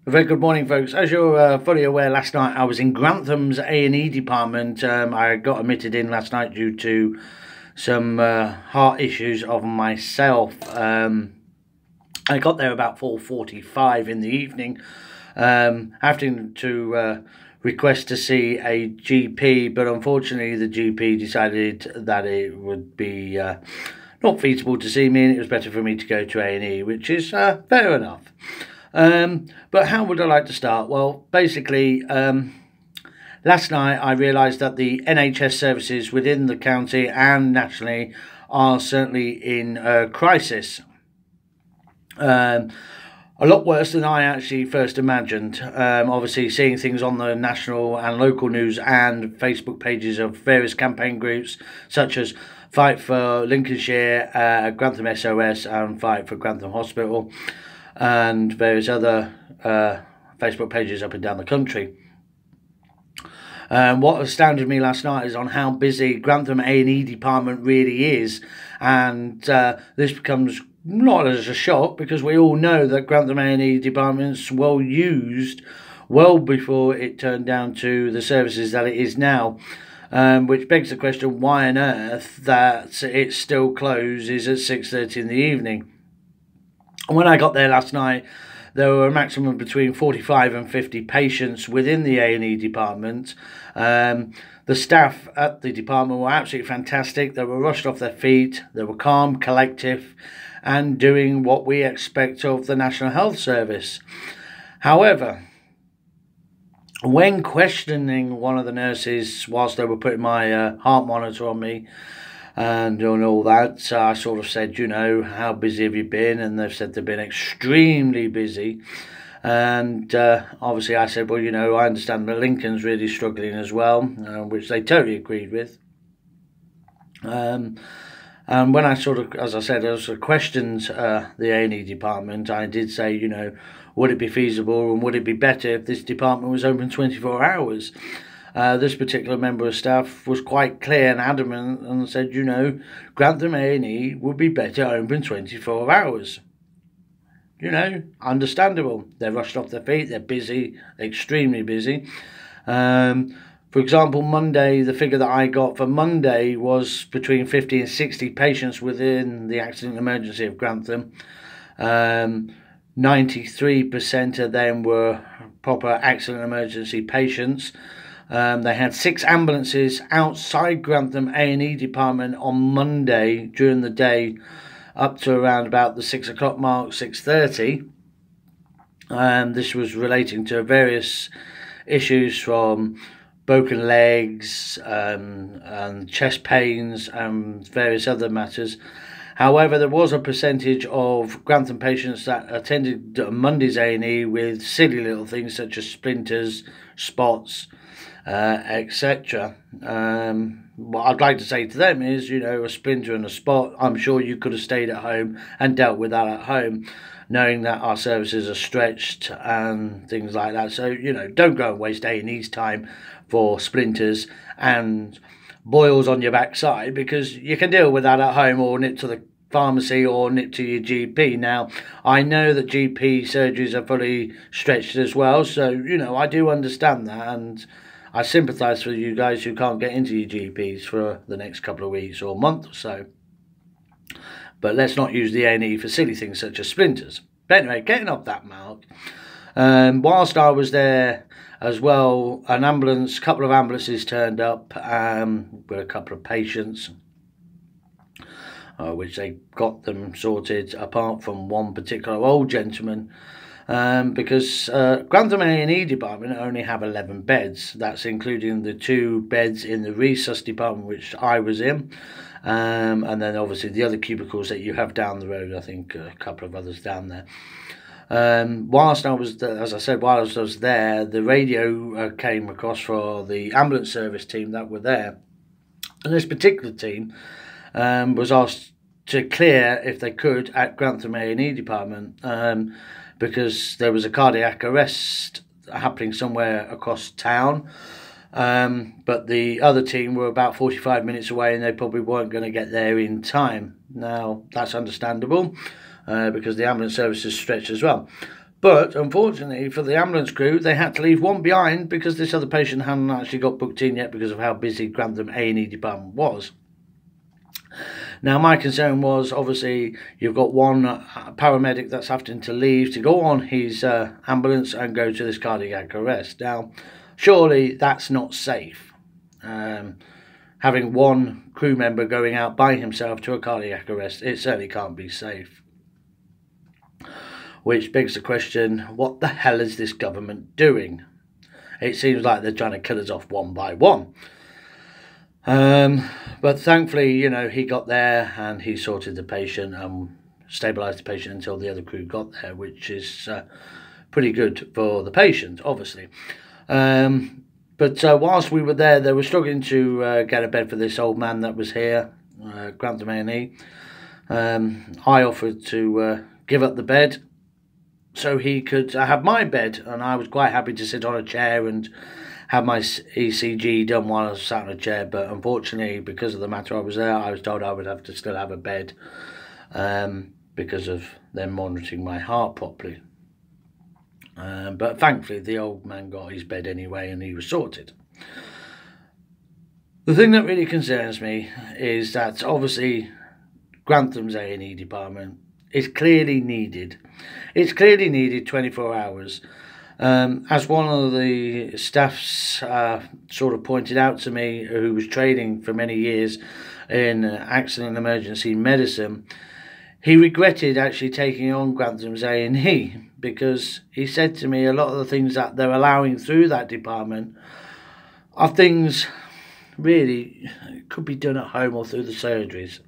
A very good morning, folks. As you're fully aware, last night I was in Grantham's A&E department. I got admitted in last night due to some heart issues of myself. I got there about 4:45 in the evening, having to request to see a GP, but unfortunately the GP decided that it would be not feasible to see me and it was better for me to go to A&E, which is fair enough. But how would I like to start? Well, basically, last night I realised that the NHS services within the county and nationally are certainly in crisis. A lot worse than I actually first imagined. Obviously, seeing things on the national and local news and Facebook pages of various campaign groups such as Fight for Lincolnshire, Grantham SOS and Fight for Grantham Hospital, and various other Facebook pages up and down the country. What astounded me last night is on how busy Grantham A&E department really is, and this becomes not as a shock because we all know that Grantham A&E department's well used well before it turned down to the services that it is now, which begs the question, why on earth that it still closes at 6:30 in the evening? When I got there last night, there were a maximum of between 45 and 50 patients within the A&E department. The staff at the department were absolutely fantastic. They were rushed off their feet. They were calm, collective, and doing what we expect of the National Health Service. However, when questioning one of the nurses whilst they were putting my heart monitor on me, and on all that, so I sort of said, you know, how busy have you been? And they've said they've been extremely busy. And obviously I said, well, you know, I understand that Lincoln's really struggling as well, which they totally agreed with. And when I sort of, as I said, I sort of questioned the A&E department, I did say, you know, would it be feasible and would it be better if this department was open 24 hours? This particular member of staff was quite clear and adamant and said, you know, Grantham A&E would be better open 24 hours. You know, understandable. They're rushed off their feet, they're busy, extremely busy. For example, Monday, the figure that I got for Monday was between 50 and 60 patients within the accident emergency of Grantham. 93% of them were proper accident emergency patients. They had 6 ambulances outside Grantham A&E department on Monday during the day up to around about the 6 o'clock mark, 6:30. This was relating to various issues from broken legs and chest pains and various other matters. However, there was a percentage of Grantham patients that attended Monday's A&E with silly little things such as splinters, spots, etc. What I'd like to say to them is, you know, a splinter and a spot, I'm sure you could have stayed at home and dealt with that at home, knowing that our services are stretched and things like that. So, you know, don't go and waste A&E's time for splinters and boils on your backside, because you can deal with that at home or nip to the pharmacy or nip to your GP. Now, I know that GP surgeries are fully stretched as well, so, you know, I do understand that, and I sympathise with you guys who can't get into your GPs for the next couple of weeks or month or so. But let's not use the A&E for silly things such as splinters. But anyway, getting off that mark, whilst I was there as well, a couple of ambulances turned up with a couple of patients, which they got them sorted, apart from one particular old gentleman. Because Grantham A&E department only have 11 beds. That's including the 2 beds in the resus department, which I was in, and then obviously the other cubicles that you have down the road. I think a couple of others down there. Whilst I was there, as I said, whilst I was there, the radio came across for the ambulance service team that were there, and this particular team was asked to clear, if they could, at Grantham A&E department, because there was a cardiac arrest happening somewhere across town. But the other team were about 45 minutes away and they probably weren't going to get there in time. Now, that's understandable because the ambulance service is stretched as well. But unfortunately for the ambulance crew, they had to leave one behind because this other patient hadn't actually got booked in yet because of how busy Grantham A&E department was. Now, my concern was, obviously, you've got one paramedic that's having to leave to go on his ambulance and go to this cardiac arrest. Now, surely that's not safe. Having one crew member going out by himself to a cardiac arrest, it certainly can't be safe. Which begs the question, what the hell is this government doing? It seems like they're trying to kill us off one by one. But thankfully, you know, he got there and he sorted the patient and stabilised the patient until the other crew got there, which is pretty good for the patient, obviously. But whilst we were there, they were struggling to get a bed for this old man that was here, Grantham A&E. I offered to give up the bed so he could have my bed, and I was quite happy to sit on a chair and have my ECG done while I was sat on a chair. But unfortunately, because of the matter I was there, I was told I would have to still have a bed because of them monitoring my heart properly. But thankfully, the old man got his bed anyway and he was sorted. The thing that really concerns me is that obviously Grantham's A&E department is clearly needed. It's clearly needed 24 hours. As one of the staffs sort of pointed out to me, who was training for many years in accident and emergency medicine, he regretted actually taking on Grantham's A&E because he said to me a lot of the things that they're allowing through that department are things really could be done at home or through the surgeries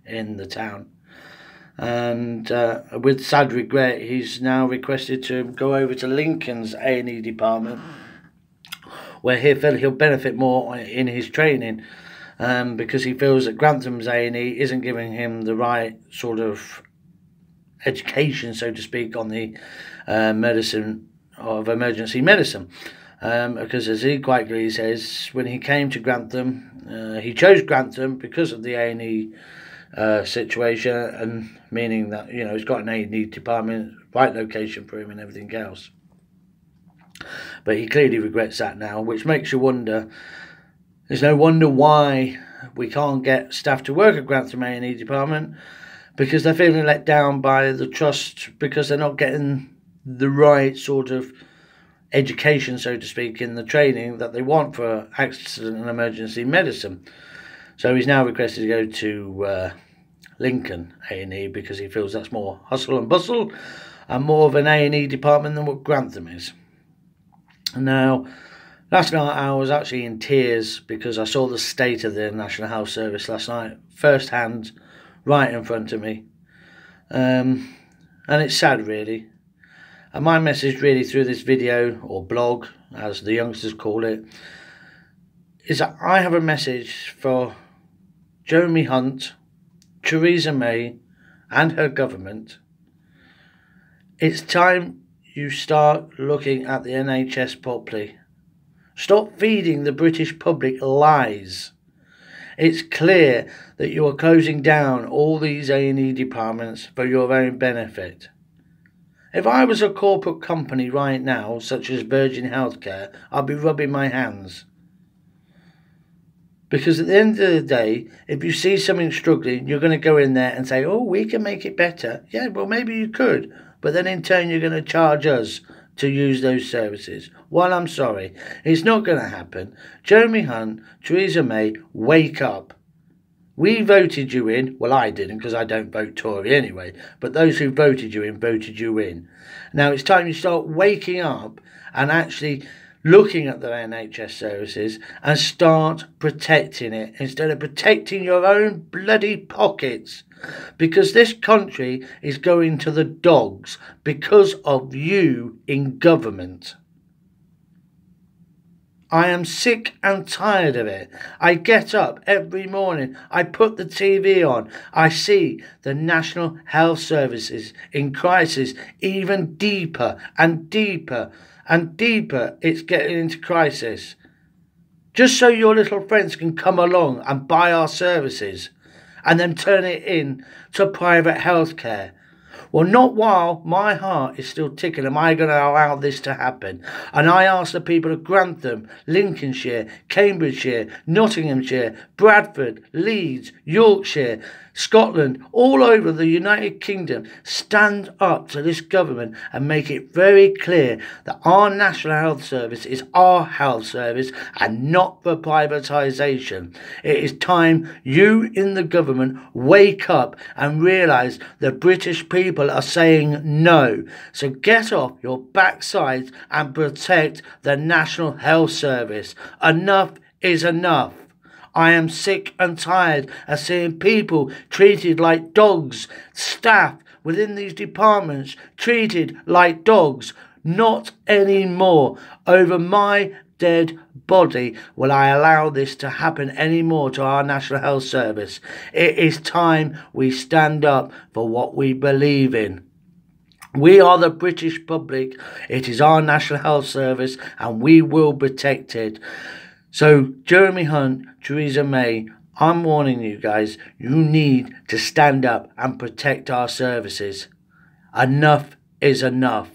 in the town. And with sad regret, he's now requested to go over to Lincoln's A&E department, where he feels he'll benefit more in his training, because he feels that Grantham's A&E isn't giving him the right sort of education, so to speak, on the medicine of emergency medicine. Because as he quite clearly says, when he came to Grantham, he chose Grantham because of the A&E situation, and meaning that, you know, he's got an A&E department, right location for him and everything else. But he clearly regrets that now, which makes you wonder. There's no wonder why we can't get staff to work at Grantham A&E department, because they're feeling let down by the trust because they're not getting the right sort of education, so to speak, in the training that they want for accident and emergency medicine. So he's now requested to go to Lincoln A&E because he feels that's more hustle and bustle and more of an A&E department than what Grantham is. Now, last night I was actually in tears because I saw the state of the National Health Service last night, first hand, right in front of me. And it's sad, really. And my message really through this video, or blog, as the youngsters call it, is that I have a message for Jeremy Hunt, Theresa May and her government. It's time you start looking at the NHS properly. Stop feeding the British public lies. It's clear that you are closing down all these A&E departments for your own benefit. If I was a corporate company right now, such as Virgin Healthcare, I'd be rubbing my hands. Because at the end of the day, if you see something struggling, you're going to go in there and say, oh, we can make it better. Yeah, well, maybe you could. But then in turn, you're going to charge us to use those services. Well, I'm sorry. It's not going to happen. Jeremy Hunt, Theresa May, wake up. We voted you in. Well, I didn't, because I don't vote Tory anyway. But those who voted you in, voted you in. Now, it's time you start waking up and actually looking at the NHS services and start protecting it instead of protecting your own bloody pockets, because this country is going to the dogs because of you in government. I am sick and tired of it. I get up every morning, I put the TV on, I see the National Health Services in crisis, even deeper and deeper and deeper it's getting into crisis. Just so your little friends can come along and buy our services and then turn it in to private healthcare. Well, not while my heart is still ticking am I going to allow this to happen. And I ask the people of Grantham, Lincolnshire, Cambridgeshire, Nottinghamshire, Bradford, Leeds, Yorkshire, Scotland, all over the United Kingdom, stand up to this government and make it very clear that our National Health Service is our health service and not for privatisation. It is time you in the government wake up and realise the British people are saying no. So get off your backsides and protect the National Health Service. Enough is enough. I am sick and tired of seeing people treated like dogs, staff within these departments treated like dogs. Not anymore. Over my dead body will I allow this to happen anymore to our National Health Service. It is time we stand up for what we believe in. We are the British public. It is our National Health Service and we will protect it. So, Jeremy Hunt, Theresa May, I'm warning you guys, you need to stand up and protect our services. Enough is enough.